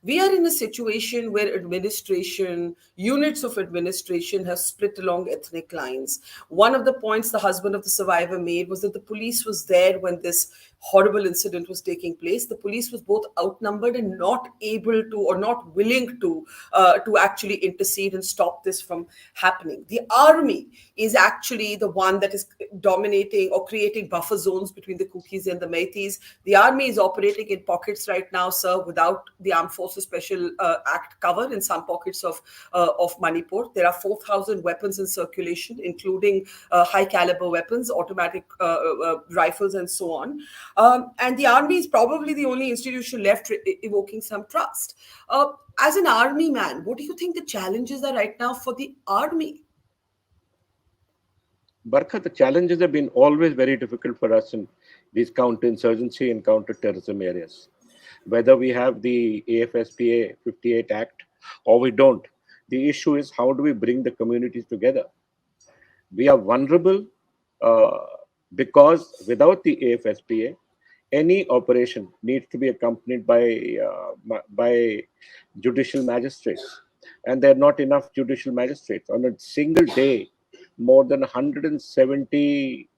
We are in a situation where administration, units of administration have split along ethnic lines. One of the points the husband of the survivor made was that the police was there when this horrible incident was taking place. The police was both outnumbered and not able to, or not willing to actually intercede and stop this from happening. The army is actually the one that is dominating or creating buffer zones between the Kukis and the Meiteis. The army is operating in pockets right now, sir, without the Armed Forces Special Act cover in some pockets of Manipur. There are 4,000 weapons in circulation, including high caliber weapons, automatic rifles, and so on. And the army is probably the only institution left evoking some trust. As an army man, what do you think the challenges are right now for the army? Barkha, the challenges have been always very difficult for us in these counter-insurgency and counter-terrorism areas. Whether we have the AFSPA 58 Act or we don't, the issue is how do we bring the communities together? We are vulnerable uh, because without the AFSPA, any operation needs to be accompanied by judicial magistrates, and there are not enough judicial magistrates. On a single day, more than 170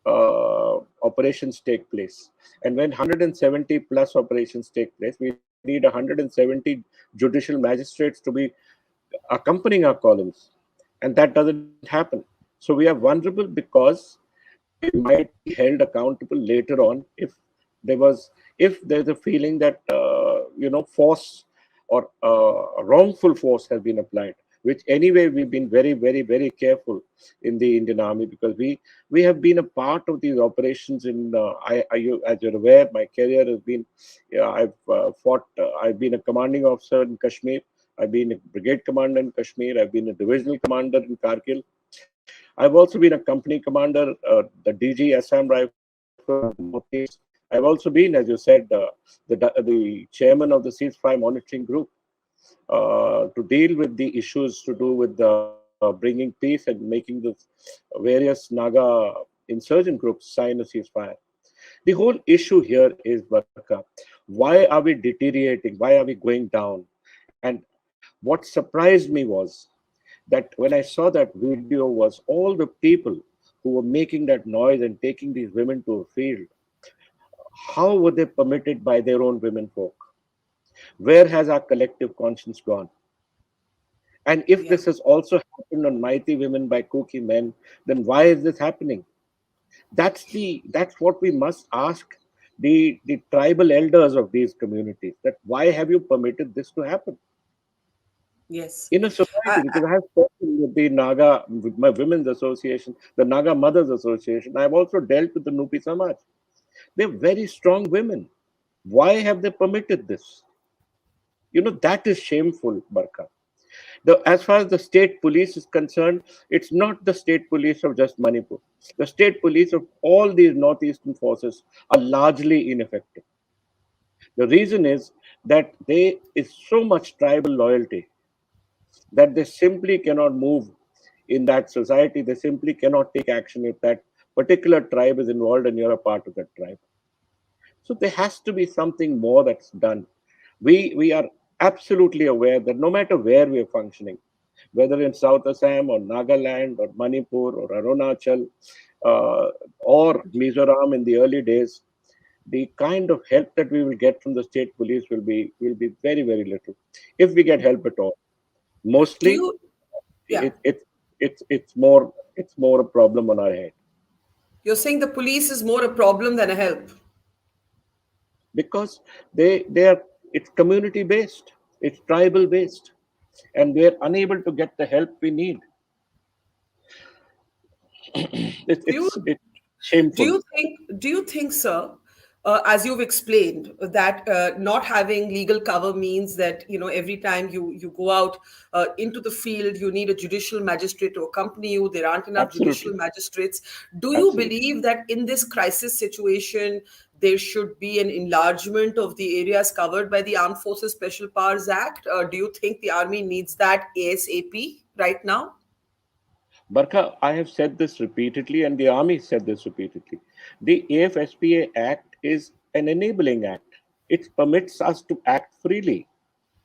operations take place, and when 170 plus operations take place, we need 170 judicial magistrates to be accompanying our columns, and that doesn't happen. So we are vulnerable because we might be held accountable later on if there's a feeling that force or wrongful force has been applied, which anyway we've been very, very, very careful in the Indian Army, because we have been a part of these operations. As you're aware, my career has been, I've been a commanding officer in Kashmir, I've been a brigade commander in Kashmir, I've been a divisional commander in Kargil. I've also been a company commander, the DG Assam Rifles in the Northeast. I've also been, as you said, the chairman of the ceasefire monitoring group to deal with the issues to do with bringing peace and making the various Naga insurgent groups sign a ceasefire. The whole issue here is, Barkha, why are we deteriorating? Why are we going down? And what surprised me was that when I saw that video was all the people who were making that noise and taking these women to a field. How were they permitted by their own women folk? Where has our collective conscience gone? And if Yeah. this has also happened on mighty women by kuki men, then why is this happening? That's what we must ask the tribal elders of these communities, that why have you permitted this to happen Yes. in a society? Because I have spoken with the Naga, with my women's association, the Naga Mothers Association. I've also dealt with the Nupi Samaj. They're very strong women. Why have they permitted this? That is shameful, Barkha. As far as the state police is concerned, it's not the state police of just Manipur. The state police of all these northeastern forces are largely ineffective. The reason is that there is so much tribal loyalty that they simply cannot move in that society. They simply cannot take action if that particular tribe is involved and you're a part of that tribe. So there has to be something more that's done. We are absolutely aware that no matter where we are functioning, whether in South Assam or Nagaland or Manipur or Arunachal or Mizoram in the early days, the kind of help that we will get from the state police will be very, very little, if we get help at all. Do Mostly, you, yeah, it's more a problem on our head, you're saying the police is more a problem than a help? because they are it's community based, it's tribal based, and we're unable to get the help we need. It's Do you it's it's Do shameful. you think, sir, as you've explained, that not having legal cover means that every time you go out into the field, you need a judicial magistrate to accompany you. There aren't enough judicial Absolutely, magistrates. Do you absolutely. believe that in this crisis situation there should be an enlargement of the areas covered by the Armed Forces Special Powers Act? Do you think the army needs that ASAP right now? Barkha, I have said this repeatedly, and the army said this repeatedly. The AFSPA Act is an enabling act. It permits us to act freely.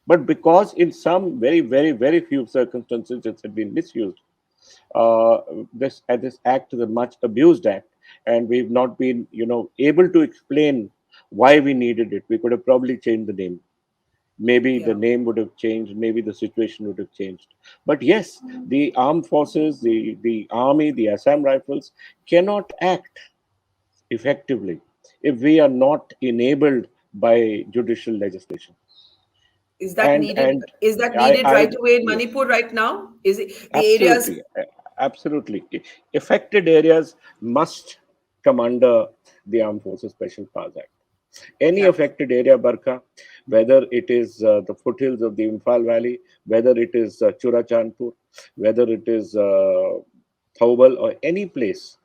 But because in some very, very, very few circumstances it had been misused, this act is a much abused act, and we've not been, able to explain why we needed it. We could have probably changed the name. Maybe the Yeah. name would have changed. Maybe the situation would have changed. But yes, the armed forces, the army, the Assam Rifles cannot act effectively if we are not enabled by judicial legislation. Is that And needed? Is that I needed I right away in yes. Manipur right now? Is it the areas? Absolutely, absolutely. Affected areas must come under the Armed Forces Special Powers Act. Any Yeah. affected area, Barkha, whether it is the foothills of the Imphal Valley, whether it is Churachandpur, whether it is Thawbal, or any place,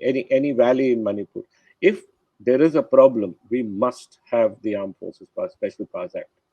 any valley in Manipur, if there is a problem, we must have the Armed Forces Special Powers Act.